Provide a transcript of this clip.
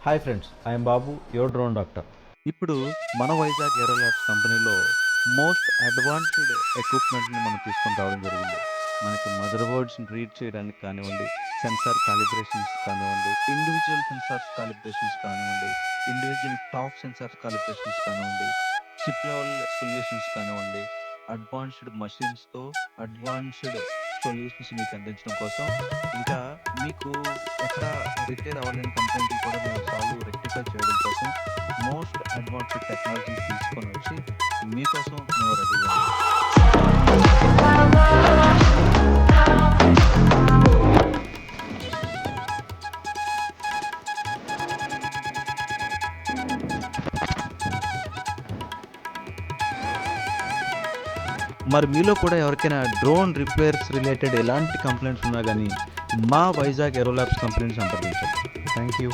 Hi friends, I'm Babu, your drone doctor. ఇప్పుడు మన వైజాగ్ ఏరో labs కంపెనీలో మోస్ట్ అడ్వాన్స్డ్ ఎక్విప్మెంట్ని మనం తీసుకొని రావడం జరిగింది. మనకి మదర్ బోర్డ్స్ని రీడ్ చేయడానికి కానివ్వండి, సెన్సార్ కాలిబ్రేషన్స్ కానివ్వండి, ఇండివిజువల్ సెన్సార్స్ కాలిబ్రేషన్స్ కానివ్వండి, ఇండివిజువల్ టాప్ సెన్సార్స్ కాలిబ్రేషన్స్ కానివ్వండి, చిప్ లెవెల్ సొల్యూషన్స్ కానివ్వండి, అడ్వాన్స్డ్ మషిన్స్తో అడ్వాన్స్డ్ సొల్యూషన్స్ మీకు అందించడం కోసం, ఇంకా మీకు ఎక్కడ రిపేర్ అవ్వలేని కంప్లైంట్లు కూడా మేము సాల్వ్ రెక్టిఫై చేయడం కోసం మోస్ట్ అడ్వాన్స్డ్ టెక్నాలజీ తీసుకొని వచ్చి మీకోసం మేము రెడీగా ఉన్నాం. మరి మీలో కూడా ఎవరికైనా డ్రోన్ రిపేర్స్ రిలేటెడ్ ఎలాంటి కంప్లైంట్స్ ఉన్నా కానీ మా వైజాగ్ ఏరో ల్యాబ్స్ కంపెనీని సంప్రదించండి. Thank you.